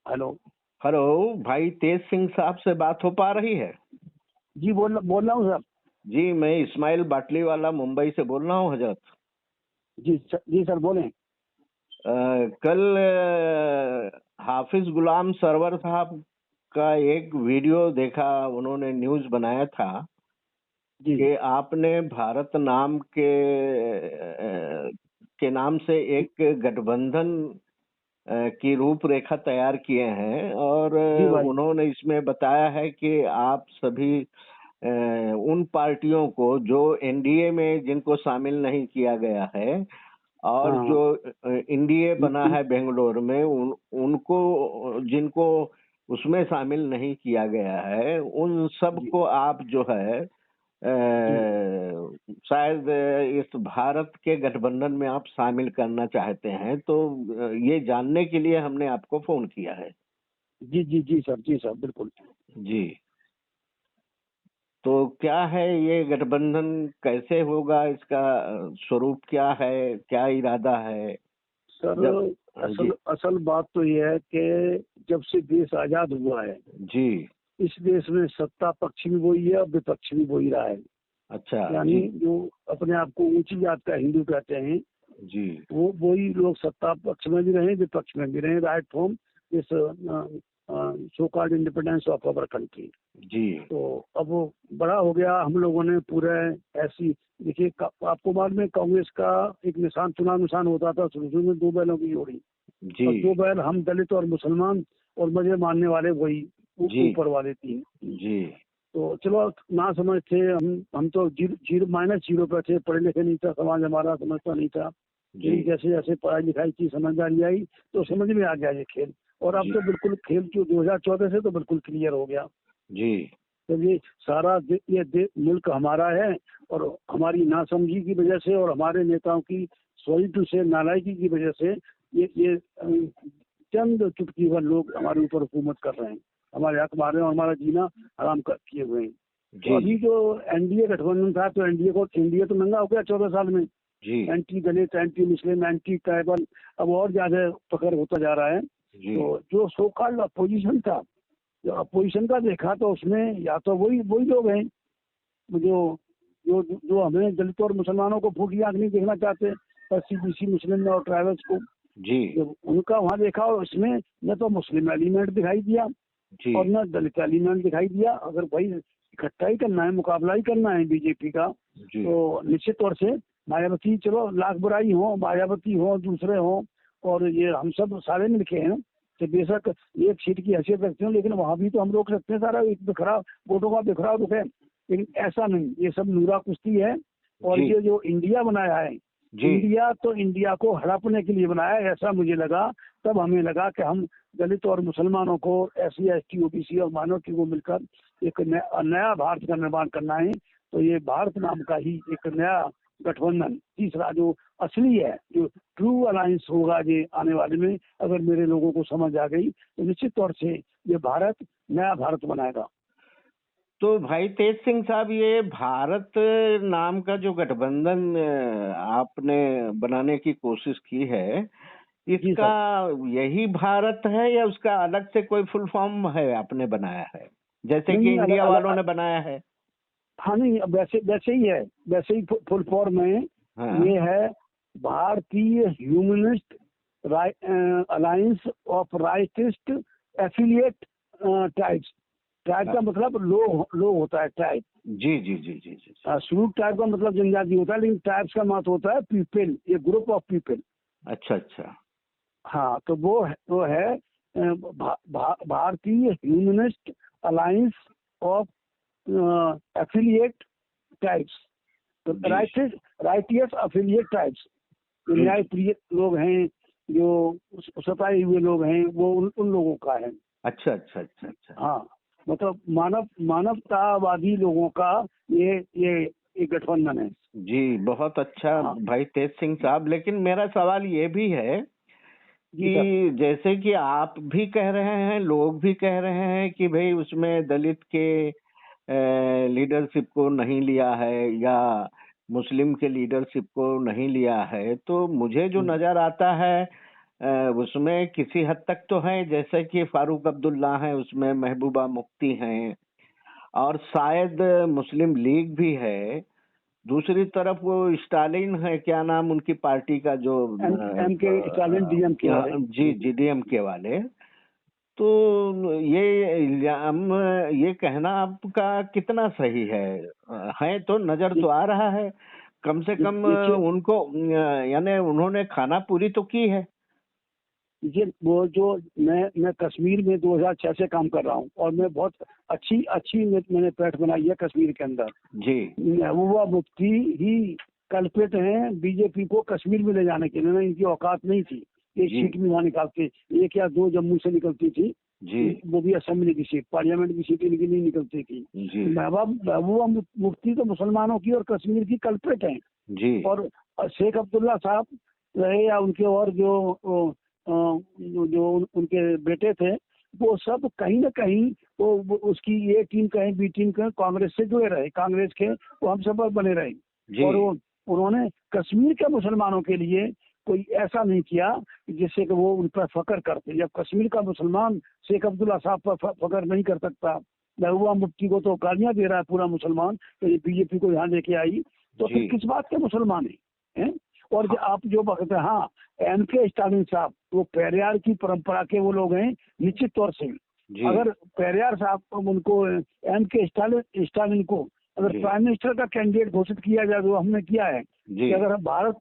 Hello. Hello भाई, तेज सिंह साहब से बात हो पा रही है? जी बोल रहा हूँ सर। जी, मैं इस्माइल बाटली वाला मुंबई से बोल रहा हूँ हजरत। जी सर बोलें। कल हाफिज गुलाम सरवर साहब का एक वीडियो देखा, उन्होंने न्यूज़ बनाया था जी कि आपने भारत नाम के नाम से एक गठबंधन की रूपरेखा तैयार किए हैं और जी भाई। उन्होंने इसमें बताया है कि आप सभी उन पार्टियों को जो एनडीए में जिनको शामिल नहीं किया गया है और हाँ। जो एनडीए बना है बेंगलोर में उनको जिनको उसमें शामिल नहीं किया गया है, उन सब जी को आप जो है जी शायद इस भारत के गठबंधन में आप शामिल करना चाहते हैं, तो ये जानने के लिए हमने आपको फोन किया है। जी जी जी सर बिल्कुल। जी, तो क्या है ये गठबंधन, कैसे होगा, इसका स्वरूप क्या है, क्या इरादा है? सर जब असल जी असल बात तो ये है कि जब से देश आजाद हुआ है जी, इस देश में सत्ता पक्ष भी वही है और विपक्ष भी वही रहा है। अच्छा यानी जी जो अपने आप को ऊंची जात का हिंदू कहते हैं जी वो वही लोग सत्ता पक्ष में भी रहे विपक्ष में भी रहे, right from this so called independence of our country. जी तो अब वो बड़ा हो गया, हम लोगों ने पूरे ऐसी देखिए आपको बाद में कांग्रेस का एक निशान चुनाव निशान होता था शुरू में 2 बैलों की जोड़ी, जी और 2 बैल हम दलित और मुसलमान और मुझे मानने वाले वही जी ऊपर वाले 3। जी तो चलो ना समझ थे हम तो जीरो -0 पे थे, पढ़े लिखे नहीं था, समाज हमारा समझता नहीं था। जी लेकिन जैसे जैसे पढ़ाई लिखाई की समझदारी आई तो समझ में आ गया ये खेल। और अब जी तो बिल्कुल खेल जो 2014 से तो बिल्कुल क्लियर हो गया। जी तो ये सारा मुल्क हमारा है और हमारी नासमझी की वजह से और हमारे नेताओं की सॉरी टू से नालायकी की वजह से ये चंद चुटकी भर लोग हमारे ऊपर हुकूमत कर रहे हैं, हमारे हक मार रहे हैं और हमारा जीना हराम किए हुए हैं। तो जी अभी जो एनडीए गठबंधन था तो एनडीए तो महंगा हो गया 14 साल में। जी एंटी दलित, एंटी मुस्लिम, एंटी ट्राइबल अब और ज्यादा पकड़ होता जा रहा है। जी तो जो सो कॉल्ड अपोजिशन था, जो अपोजिशन का देखा तो उसमें या तो वही वही लोग हैं जो जो जो हमें दलित और मुसलमानों को भूख की आंख नहीं देखना चाहते, एससी बीसी मुस्लिम और ट्राइबल्स को। जी जब उनका वहाँ देखा और उसमें न तो मुस्लिम एलिमेंट दिखाई दिया जी और न दलित एलिमेंट दिखाई दिया। अगर भाई इकट्ठा ही करना है, मुकाबला ही करना है बीजेपी का, जी तो निश्चित तौर से मायावती, चलो लाख बुराई हो, मायावती हो, दूसरे हो, और ये हम सब सारे मिलके हैं कि बेशक एक सीट की हैसियत रखते हो, लेकिन वहाँ भी तो हम रोक सकते हैं सारा एक बिखराव वोटों का बिखराव रुके। लेकिन ऐसा नहीं, ये सब नूरा कुश्ती है। और जी ये जो इंडिया बनाया है, जी इंडिया तो इंडिया को हड़पने के लिए बनाया है, ऐसा मुझे लगा। तब हमें लगा कि हम दलित और मुसलमानों को, SC ST OBC और माइनॉरिटी को मिलकर एक नया भारत का निर्माण करना है। तो ये भारत नाम का ही एक नया गठबंधन तीसरा जो असली है, जो ट्रू अलायंस होगा ये आने वाले में, अगर मेरे लोगों को समझ आ गई तो निश्चित तौर से ये भारत नया भारत बनाएगा। तो भाई तेज सिंह साहब, ये भारत नाम का जो गठबंधन आपने बनाने की कोशिश की है, जी इसका सर। यही भारत है या उसका अलग से कोई फुल फॉर्म है आपने बनाया है, जैसे नहीं कि नहीं, अलग इंडिया वालों अलग। ने बनाया है? हाँ नहीं, अब वैसे वैसे ही है, वैसे ही फुल फॉर्म में हाँ, ये है। भारतीय humanist alliance of rightist affiliate tribes. Tribe का हाँ, मतलब लोग होता है ट्राइब। जी जी जी जी जी जी। शुरू ट्राइब का मतलब जनजाति होता है, लेकिन ट्राइब्स का मतलब होता है पीपल, ये ग्रुप ऑफ पीपल। अच्छा अच्छा। हाँ, तो वो है भारतीय humanist alliance of affiliate tribes. तो जी राइटियस अफिलिएट ट्राइब्स, जो जी न्याय जी। प्रिय लोग हैं, जो सताए हुए लोग हैं, वो उन लोगों का है। अच्छा अच्छा अच्छा अच्छा। हाँ, मतलब मानवतावादी लोगों का ये गठबंधन है। जी, बहुत अच्छा हाँ भाई तेज सिंह साहब, लेकिन मेरा सवाल ये भी है जी सर। कि जैसे कि आप भी कह रहे हैं, लोग भी कह रहे हैं कि भाई उसमें दलित के लीडरशिप को नहीं लिया है या मुस्लिम के लीडरशिप को नहीं लिया है, तो मुझे जो नजर आता है उसमें किसी हद तक तो है, जैसे कि फारूक अब्दुल्ला है, उसमें महबूबा मुफ्ती हैं, और शायद मुस्लिम लीग भी है। दूसरी तरफ वो स्टालिन है, क्या नाम उनकी पार्टी का, जो एम के स्टालिन डीएमके वाले। जी जी, डीएमके वाले। तो ये इल्जाम, ये कहना आपका कितना सही है तो नजर तो आ रहा है, कम से कम देखिए, उनको यानी उन्होंने खाना पूरी तो की है। ये वो जो मैं कश्मीर में 2006 से काम कर रहा हूँ, और मैं बहुत अच्छी अच्छी मैंने पैठ बनाई है कश्मीर के अंदर। जी महबूबा मुफ्ती ही कल्पित हैं बीजेपी को कश्मीर में ले जाने के लिए। इनकी औकात नहीं थी, एक जी सीट भी वहाँ निकालते, एक या दो जम्मू से निकलती थी, जी वो भी असेंबली की सीट, पार्लियामेंट की सीट इनकी नहीं निकलती थी। जी महबूबा मुफ्ती तो मुसलमानों की और कश्मीर की कल्पित हैं। जी और शेख अब्दुल्ला साहब रहे या उनके और जो उनके बेटे थे, वो सब कहीं ना कहीं वो उसकी ये टीम कहें, बी टीम कहें, कांग्रेस से जुड़े रहे, कांग्रेस के वो हम सब बने रहे। जी और उन्होंने कश्मीर के मुसलमानों के लिए कोई ऐसा नहीं किया जिससे कि वो उन पर फख्र करते। जब कश्मीर का मुसलमान शेख अब्दुल्ला साहब पर फख्र नहीं कर सकता, महबूबा मुफ्ती को तो गालियां दे रहा है पूरा मुसलमान, तो ये बीजेपी को यहाँ लेके आई, तो फिर जी किस बात के मुसलमान हैं? और आप जो बात है, हाँ, एम के स्टालिन साहब वो पेरियार की परंपरा के वो लोग हैं निश्चित तौर से। जी अगर पेरियार साहब उनको, एम के स्टालिन को अगर जी प्राइम मिनिस्टर का कैंडिडेट घोषित किया जाए, तो हमने किया है जी कि अगर भारत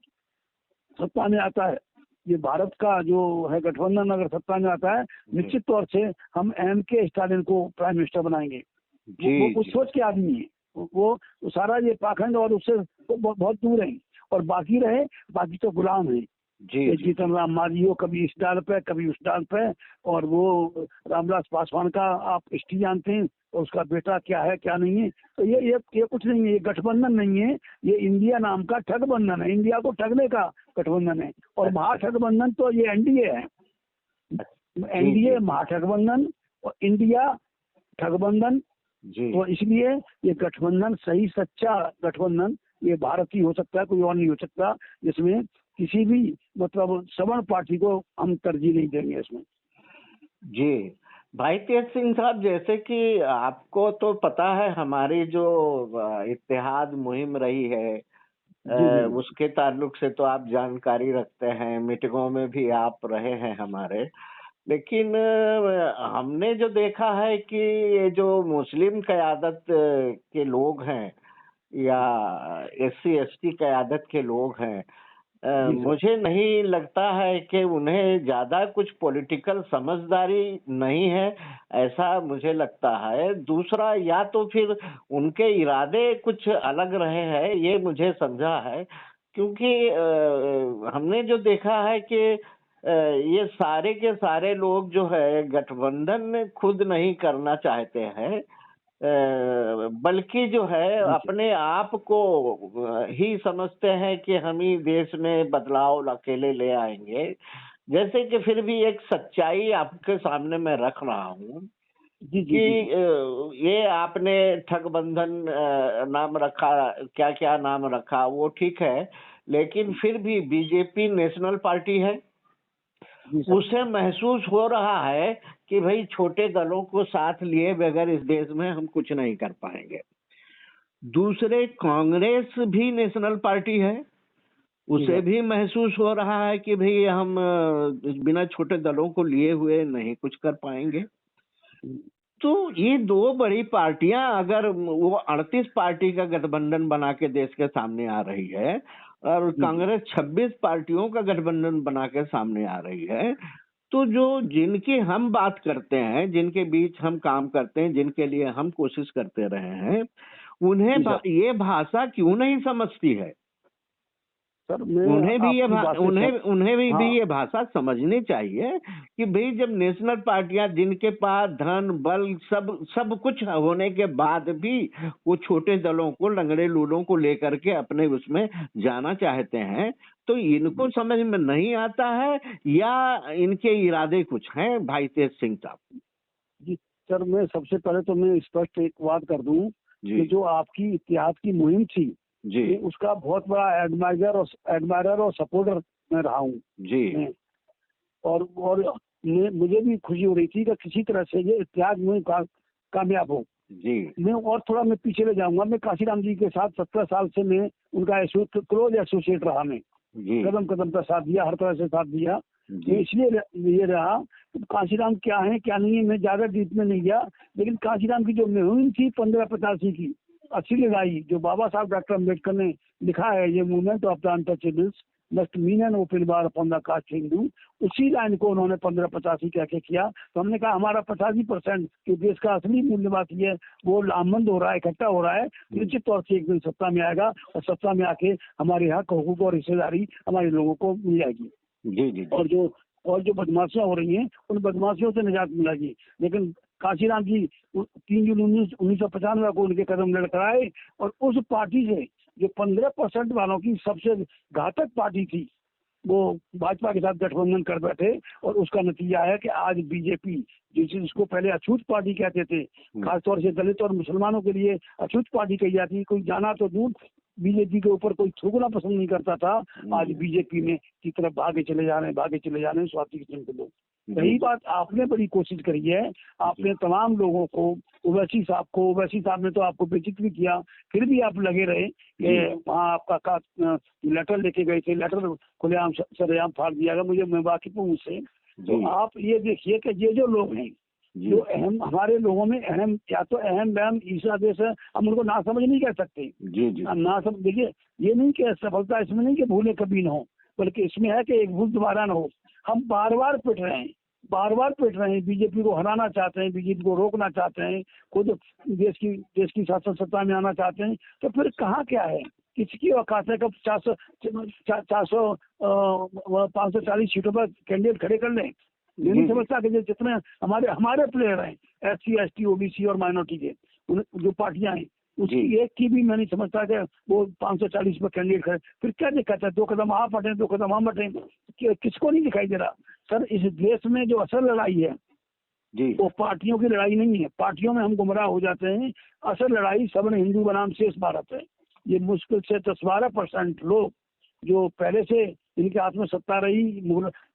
सत्ता में आता है, ये भारत का जो है गठबंधन अगर सत्ता में आता है, निश्चित तौर से हम एम के स्टालिन को प्राइम मिनिस्टर बनाएंगे। वो उस जी सोच के आदमी है। वो सारा ये पाखंड और उससे बहुत दूर है। और बाकी तो गुलाम है। जी ये जी जीतन राम मांझी हो, कभी इस डाल पे कभी उस डाल पे। और वो रामविलास पासवान का आप हिस्ट्री जानते हैं, और उसका बेटा क्या है क्या नहीं है। तो ये कुछ नहीं है, ये गठबंधन नहीं है, ये इंडिया नाम का ठगबंधन है, इंडिया को ठगने का गठबंधन है। और महाठगबंधन तो ये एनडीए है। जी एनडीए महाठगबंधन और इंडिया ठगबंधन। जी तो इसलिए ये गठबंधन सही सच्चा गठबंधन ये भारत ही हो सकता है, कोई और नहीं हो सकता, जिसमें किसी भी मतलब सवर्ण पार्टी को हम तरजीह नहीं देंगे इसमें। जी भाई तेज सिंह साहब, जैसे कि आपको तो पता है हमारी जो इत्तेहाद मुहिम रही है, जी जी उसके ताल्लुक से तो आप जानकारी रखते हैं, मीटिंगों में भी आप रहे हैं हमारे। लेकिन हमने जो देखा है कि ये जो मुस्लिम क़यादत के लोग हैं, या एससी एसटी क़यादत के लोग हैं, जी सर। मुझे नहीं लगता है कि उन्हें ज्यादा कुछ पॉलिटिकल समझदारी नहीं है, ऐसा मुझे लगता है। दूसरा, या तो फिर उनके इरादे कुछ अलग रहे हैं, ये मुझे समझा है। क्योंकि हमने जो देखा है कि ये सारे के सारे लोग जो है गठबंधन खुद नहीं करना चाहते हैं, बल्कि जो है जी सर। अपने आप को ही समझते हैं कि हम ही देश में बदलाव अकेले ले आएंगे। जैसे कि फिर भी एक सच्चाई आपके सामने मैं रख रहा हूँ जी जी कि जी जी ये आपने ठगबंधन नाम रखा, क्या क्या नाम रखा, वो ठीक है, लेकिन फिर भी बीजेपी नेशनल पार्टी है। जी सर। उसे महसूस हो रहा है कि भाई छोटे दलों को साथ लिए बगैर इस देश में हम कुछ नहीं कर पाएंगे। दूसरे, कांग्रेस भी नेशनल पार्टी है, जी उसे सर। भी महसूस हो रहा है कि भाई हम बिना छोटे दलों को लिए हुए नहीं कुछ कर पाएंगे। तो ये दो बड़ी पार्टियां अगर वो 38 पार्टी का गठबंधन बना के देश के सामने आ रही है, और जी जी कांग्रेस 26 पार्टियों का गठबंधन बना के सामने आ रही है, तो जो जिनकी हम बात करते हैं, जिनके बीच हम काम करते हैं, जिनके लिए हम कोशिश करते रहे हैं, उन्हें जी सर। ये भाषा क्यों नहीं समझती है? सर मैं आपकी बात से सब। उन्हें भी हाँ ये भाषा समझनी चाहिए कि भाई जब नेशनल पार्टियां जिनके पास धन बल सब कुछ होने के बाद भी वो छोटे दलों को, लंगड़े लूलों को लेकर के अपने उसमें जाना चाहते हैं, तो इनको समझ में नहीं आता है, या इनके इरादे कुछ हैं भाई तेज सिंह साहब? जी सर, मैं सबसे पहले तो मैं स्पष्ट एक बात कर दूं जी कि जो आपकी इत्तेहाद की मुहिम थी, जी ये उसका बहुत बड़ा एडमायरर और सपोर्टर मैं रहा हूँ। जी मैं और मुझे भी खुशी हो रही थी कि किसी तरह से ये इत्तेहाद मुहिम कामयाब हो। जी मैं पीछे ले जाऊंगा। मैं काशीराम जी के साथ 17 साल से मैं उनका क्लोज एसोसिएट रहा। मैं जी कदम कदम पर साथ दिया, हर तरह से साथ दिया। जी मैं इसलिए ये रहा कि काशीराम क्या है क्या नहीं है, मैं ज्यादा डीप में नहीं गया। लेकिन काशीराम की जो मुहिम थी 1585 की असली लड़ाई, जो बाबा साहब डॉक्टर अम्बेडकर ने लिखा है, ये movement of the untouchables must mean an open bar upon the caste Hindu, उसी लाइन को उन्होंने 1585 कह के किया। तो हमने कहा हमारा 85% जो देश का असली मूल्यवासी है वो लामबंद हो रहा है, इकट्ठा हो रहा है। निश्चित तौर से एक दिन सत्ता में आएगा और सत्ता में आके हमारे हक, हुकूक और हिस्सेदारी हमारे लोगों को मिल जाएगी। जी जी और जो बदमाशियां हो रही हैं उन बदमाशियों से निजात मिलेगी। लेकिन काशीराम जी 3 जून 1995 को उनके कदम लड़खड़ाए और उस पार्टी से जो 15% वालों की सबसे घातक पार्टी थी वो भाजपा के साथ गठबंधन कर बैठे। और उसका नतीजा है कि आज बीजेपी, जिसको पहले अछूत पार्टी कहते थे, खासतौर से दलित और मुसलमानों के लिए अछूत पार्टी कही जाती, कोई जाना तो दूर बीजेपी के ऊपर कोई थूकना पसंद नहीं करता था, आज बीजेपी में की तरफ भागे चले जा रहे हैं स्वार्थी किस्म के लोग। रही बात, आपने बड़ी कोशिश करी है, आपने तमाम लोगों को, ओवैसी साहब ने तो आपको बेइज्जत भी किया, फिर भी आप लगे रहे कि वहाँ आपका लेटर लेके गए थे, लेटर खुलेआम सरेआम फाड़ दिया गया। मैं वाकिफ हूँ उससे। तो आप ये देखिए कि ये जो लोग हैं, जो अहम हमारे लोगों में अहम, या तो अहम वहम ईसा देश है, हम उनको ना समझ नहीं कह सकते। जी जी ना समझ, देखिए ये नहीं कि सफलता इसमें नहीं कि भूले कभी न हो, बल्कि इसमें है कि एक भूल दोबारा न हो। हम बार बार पिट रहे हैं, बीजेपी को हराना चाहते हैं, बीजेपी को रोकना चाहते हैं, खुद देश की शासन सत्ता में आना चाहते हैं। तो फिर कहाँ क्या है, किसकी औकात है कब 540 सीटों पर कैंडिडेट खड़े कर लें। मैं नहीं समझता कि जितने हमारे प्लेयर हैं SC ST OBC और माइनॉरिटी के जो पार्टियां हैं, उसकी एक की भी मैं नहीं समझता कि वो 540 पर कैंडिडेट खड़े। फिर क्या दिक्कत है, 2 कदम आप हटें 2 कदम हम हटें, किसको नहीं दिखाई दे रहा। सर इस देश में जो असल लड़ाई है जी वो पार्टियों की लड़ाई नहीं है। पार्टियों में हम गुमराह हो जाते हैं। असल लड़ाई सबने हिंदू बनाम शेष भारत है। ये मुश्किल से 10-12% लोग जो पहले से इनके हाथ में सत्ता रही,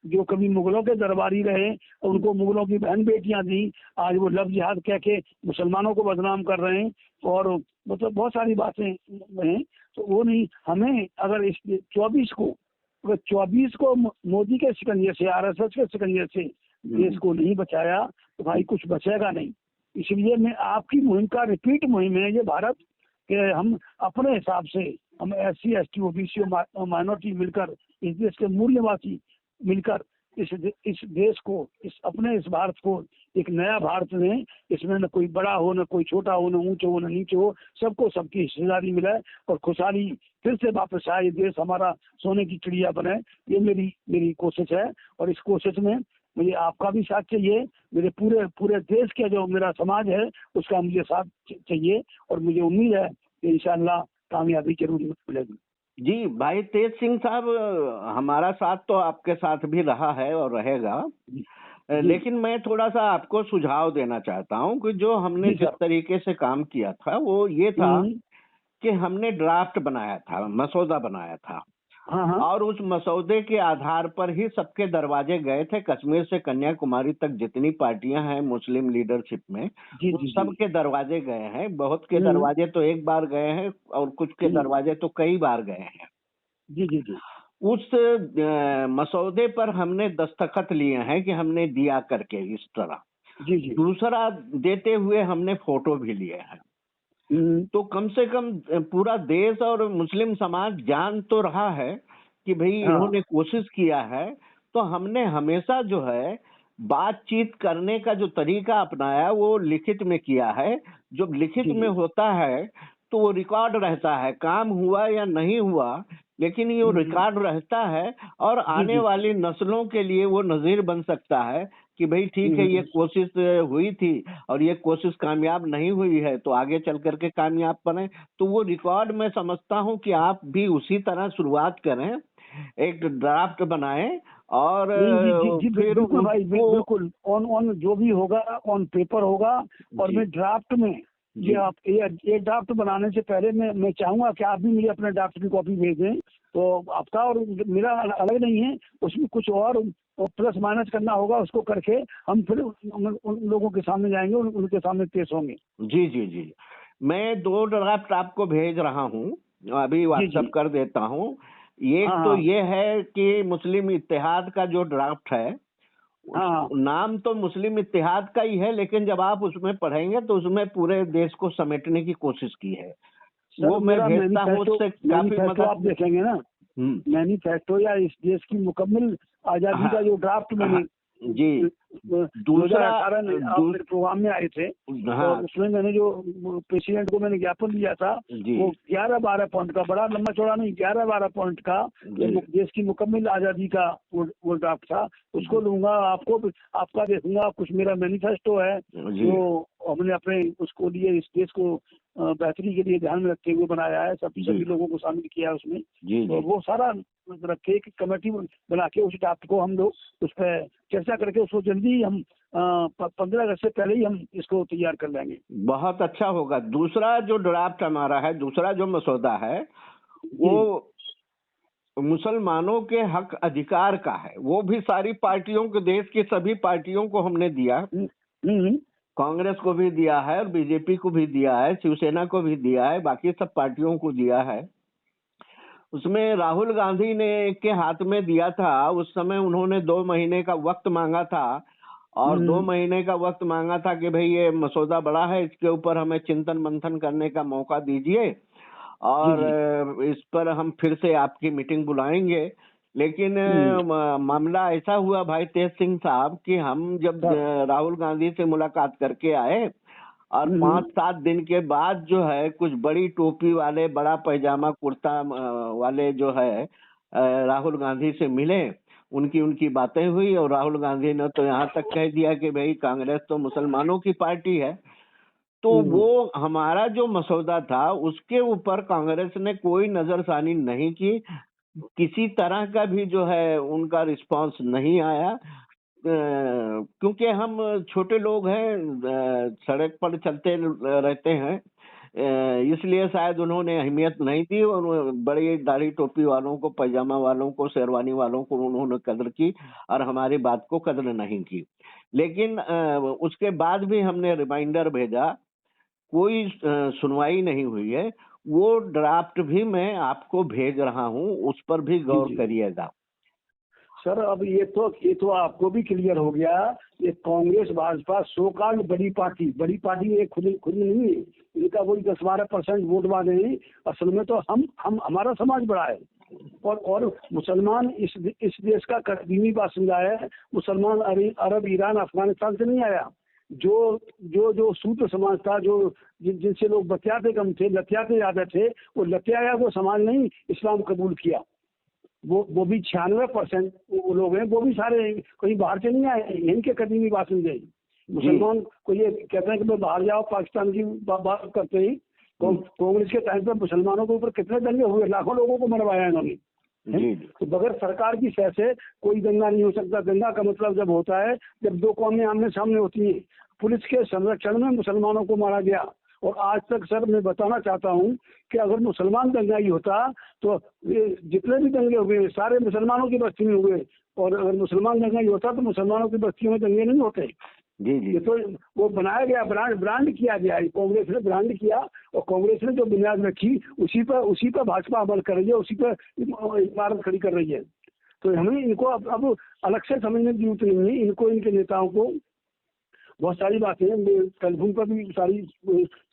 जो कभी मुगलों के दरबारी रहे, उनको मुगलों की बहन बेटियां दी, आज वो लफ्ज़ जिहाद कह के मुसलमानों को बदनाम कर रहे हैं। और मतलब बहुत सारी बातें हैं। तो वो नहीं, हमें अगर इस 24 को मोदी के शिकंजे से, RSS के शिकंजे से देश को नहीं बचाया तो भाई कुछ बचेगा नहीं। इसलिए मैं आपकी मुहिम का रिपीट मुहिम है ये भारत कि हम अपने हिसाब से, हम SC ST OBC और माइनॉरिटी मिलकर, इस देश के मूल्यवासी मिलकर इस देश को, इस भारत को एक नया भारत में, इसमें न कोई बड़ा हो, न कोई छोटा हो, न ऊंचे हो, न नीचे हो, सबको सबकी हिस्सेदारी मिले और खुशहाली फिर से वापस आए, देश हमारा सोने की चिड़िया बने। ये मेरी कोशिश है। और इस कोशिश में मुझे आपका भी साथ चाहिए, मेरे पूरे देश के जो मेरा समाज है उसका मुझे साथ चाहिए। और मुझे उम्मीद है कि इंशाअल्लाह कामयाबी जरूर मिलेगी। जी भाई तेज सिंह साहब, हमारा साथ तो आपके साथ भी रहा है और रहेगा, लेकिन मैं थोड़ा सा आपको सुझाव देना चाहता हूं कि जो हमने जिस तरीके से काम किया था वो ये था कि हमने ड्राफ्ट बनाया था, मसौदा बनाया था। और उस मसौदे के आधार पर ही सबके दरवाजे गए थे। कश्मीर से कन्याकुमारी तक जितनी पार्टियां हैं मुस्लिम लीडरशिप में, उन सबके दरवाजे गए हैं। बहुत के दरवाजे तो एक बार गए हैं और कुछ के दरवाजे तो कई बार गए हैं। जी उस मसौदे पर हमने दस्तखत लिए हैं कि हमने दिया करके इस तरह। दूसरा, देते हुए हमने फोटो भी लिए हैं। तो कम से कम पूरा देश और मुस्लिम समाज जान तो रहा है कि भाई इन्होंने कोशिश किया है। तो हमने हमेशा जो है बातचीत करने का जो तरीका अपनाया वो लिखित में किया है। जो लिखित में होता है तो वो रिकॉर्ड रहता है, काम हुआ या नहीं हुआ, लेकिन ये रिकॉर्ड रहता है और आने वाली नस्लों के लिए वो नजीर बन सकता है कि भाई ठीक है, ये कोशिश हुई थी और ये कोशिश कामयाब नहीं हुई है, तो आगे चल करके कामयाब बने। तो वो रिकॉर्ड मैं समझता हूँ कि आप भी उसी तरह शुरुआत करें, एक ड्राफ्ट बनाएं और फिर बिल्कुल भाई, बिल्कुल ऑन जो भी होगा ऑन पेपर होगा। और मैं ड्राफ्ट में ये ड्राफ्ट बनाने से पहले मैं चाहूंगा कि आप भी मुझे अपने ड्राफ्ट की कॉपी भेज दें। तो आपका और मेरा अलग नहीं है, उसमें कुछ और और प्लस माइनस करना होगा, उसको करके हम फिर उन लोगों के सामने जाएंगे, उनके सामने पेश होंगे। जी जी जी। मैं 2 ड्राफ्ट आपको भेज रहा हूँ, अभी जी व्हाट्सएप जी। कर देता हूँ। एक हाँ तो हाँ ये है कि मुस्लिम इत्तेहाद का जो ड्राफ्ट है, हाँ हाँ। नाम तो मुस्लिम इत्तेहाद का ही है, लेकिन जब आप उसमें पढ़ेंगे तो उसमें पूरे देश को समेटने की कोशिश की है। सर वो मैं मेरा भेजता हूँ, उससे काफी मैनिफेस्टो आप मदद। देखेंगे ना, मैनिफेस्टो या इस देश की मुकम्मल आजादी हाँ का जो ड्राफ्ट हाँ मैंने जी। दूसरा 2018 में आप मेरे प्रोग्राम में आए थे, हाँ और उसमें मैंने जो प्रेसिडेंट को मैंने ज्ञापन दिया था, जी वो 11-12 पॉइंट का, बड़ा लंबा चौड़ा नहीं, 11-12 पॉइंट का जी देश की मुकम्मल आजादी का वो ड्राफ्ट था। उसको लूंगा, आपका देखूंगा, कुछ मेरा मैनिफेस्टो है जी जो हमने अपने उसको लिए, इस देश को बेहतरी के लिए ध्यान में रखते हुए बनाया है, जी सभी लोगों को शामिल किया है उसमें। जी तो जी वो सारा रखे, एक कमेटी बना के उस ड्राफ्ट को हम लोग उस पर चर्चा करके उसको जल्दी हम 15 अगस्त से पहले ही हम इसको तैयार कर लेंगे। बहुत अच्छा होगा। दूसरा जो ड्राफ्ट हमारा है, दूसरा जो मसौदा है, जी। वो मुसलमानों के हक अधिकार का है। वो भी सारी पार्टियों को, देश की सभी पार्टियों को हमने दिया। हम्म, हम्म, कांग्रेस को भी दिया है और बीजेपी को भी दिया है, शिवसेना को भी दिया है, बाकी सब पार्टियों को दिया है। उसमें राहुल गांधी ने के हाथ में दिया था, उस समय उन्होंने 2 महीने का वक्त मांगा था, और 2 हम्म, महीने का वक्त मांगा था कि भाई ये मसौदा बड़ा है, इसके ऊपर हमें चिंतन मंथन करने का मौका दीजिए, जी और जी। इस पर हम फिर से आपकी मीटिंग बुलाएंगे। लेकिन हम्म, मामला ऐसा हुआ भाई तेज सिंह साहब कि हम जब सर। राहुल गांधी से मुलाकात करके आए, और हम्म, 5-7 दिन के बाद जो है कुछ बड़ी टोपी वाले, बड़ा पैजामा कुर्ता वाले जो है राहुल गांधी से मिले। उनकी उनकी बातें हुई, और राहुल गांधी ने तो यहाँ तक कह दिया कि भाई कांग्रेस तो मुसलमानों की पार्टी है। तो हम्म, वो हमारा जो मसौदा था उसके ऊपर कांग्रेस ने कोई नजरसानी नहीं की, किसी तरह का भी जो है उनका रिस्पांस नहीं आया। क्योंकि हम छोटे लोग हैं, सड़क पर चलते रहते हैं, इसलिए शायद उन्होंने अहमियत नहीं दी, और बड़ी दाढ़ी टोपी वालों को, पैजामा वालों को, शेरवानी वालों को उन्होंने कदर की, और हमारी बात को कदर नहीं की। लेकिन उसके बाद भी हमने रिमाइंडर भेजा, कोई सुनवाई नहीं हुई है। वो ड्राफ्ट भी मैं आपको भेज रहा हूँ, उस पर भी जी गौर जी। करिएगा। सर अब ये तो आपको भी क्लियर हो गया, ये कांग्रेस भाजपा सो कॉल्ड बड़ी पार्टी ये खुली खुली नहीं है, इनका वही 10-12% वोट वाले हैं। असल में तो हम हमारा समाज बड़ा है, और मुसलमान इस देश का कदीमी बासिंदा है। मुसलमान अरब, ईरान, अफगानिस्तान से नहीं आया। जो जो जो शूद्र समाज था, जिनसे लोग बतियाते कम थे, लतियाते ज्यादा थे, वो लतियाया वो समाज नहीं इस्लाम कबूल किया। वो भी 96% वो लोग हैं, वो भी सारे कहीं बाहर से नहीं आए, यहीं के कदीमी बासिंदे हैं। जी मुसलमान को ये कहते हैं कि मैं बाहर जाओ, पाकिस्तान की बात करते ही कांग्रेस के टाइम पर मुसलमानों के ऊपर कितने दंगे हुए, लाखों लोगों को मरवाया इन्होंने। जी जी तो बगैर सरकार की सह से कोई दंगा नहीं हो सकता। दंगा का मतलब जब होता है जब 2 कौमें आमने सामने होती हैं। पुलिस के संरक्षण में मुसलमानों को मारा गया, और आज तक सर मैं बताना चाहता हूँ कि अगर मुसलमान दंगा ही होता तो ये जितने भी दंगे हुए सारे मुसलमानों की बस्ती में हुए, और अगर मुसलमान दंगा ही होता तो मुसलमानों की बस्तियों में दंगे नहीं होते। जी जी ये तो वो बनाया गया, ब्रांड किया गया है, कांग्रेस ने ब्रांड किया, और कांग्रेस ने जो बुनियाद रखी उसी पर भाजपा अमल कर रही है, उसी पर इमारत खड़ी कर रही है। तो हमें इनको अब अलग से समझने की जरूरत नहीं है। इनको, इनके नेताओं को बहुत सारी बातें टेलीफोन पर भी सारी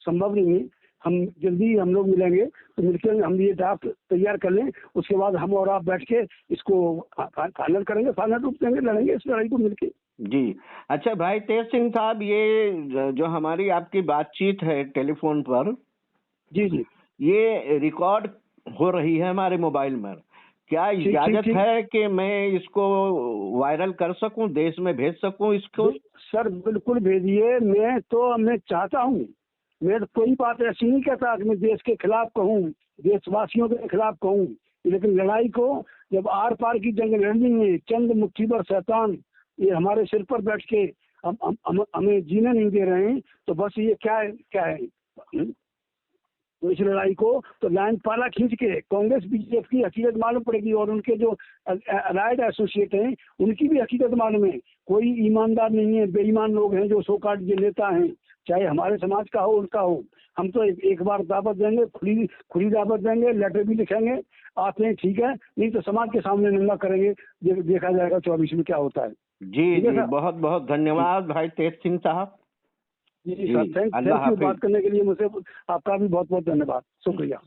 संभव नहीं है। हम जल्दी हम लोग मिलेंगे, तो मिलकर हम ये ड्राफ्ट तैयार कर लें, उसके बाद हम और आप बैठ के इसको फाइनल करेंगे, फाइनल रूप देंगे, लड़ेंगे इस लड़ाई को मिलके। जी। अच्छा भाई तेज सिंह साहब, ये जो हमारी आपकी बातचीत है टेलीफोन पर, जी जी। ये रिकॉर्ड हो रही है हमारे मोबाइल में। क्या ठीक ठीक इजाजत ठीक। है कि मैं इसको वायरल कर सकूं, देश में भेज सकूं इसको? सर बिल्कुल भेजिए। मैं चाहता हूँ, मैं तो कोई बात ऐसी नहीं कहता कि मैं देश के खिलाफ कहूँ, देशवासियों के खिलाफ कहूँ, लेकिन लड़ाई को जब आर पार की जंग लड़नी है, चंद मुट्ठी भर शैतान ये हमारे सिर पर बैठ के हमें जीने नहीं दे रहे हैं, तो बस ये क्या है। तो इस लड़ाई को तो लाइन पाला खींच के कांग्रेस बीजेपी की हकीकत मालूम पड़ेगी, और उनके जो राइट एसोसिएट हैं उनकी भी हकीकत मालूम है। कोई ईमानदार नहीं है, बेईमान लोग हैं जो सोकार्ड जो नेता हैं, चाहे हमारे समाज का हो उनका हो। हम तो एक बार दावत देंगे, खुली दावत देंगे, लेटर भी लिखेंगे, आते हैं ठीक है, नहीं तो समाज के सामने नंगा करेंगे, देखा जाएगा 24 में क्या होता है। जी जी, बहुत बहुत धन्यवाद भाई तेज सिंह साहब। जी सर, थैंक यू बात करने के लिए मुझसे, आपका भी बहुत बहुत धन्यवाद, शुक्रिया।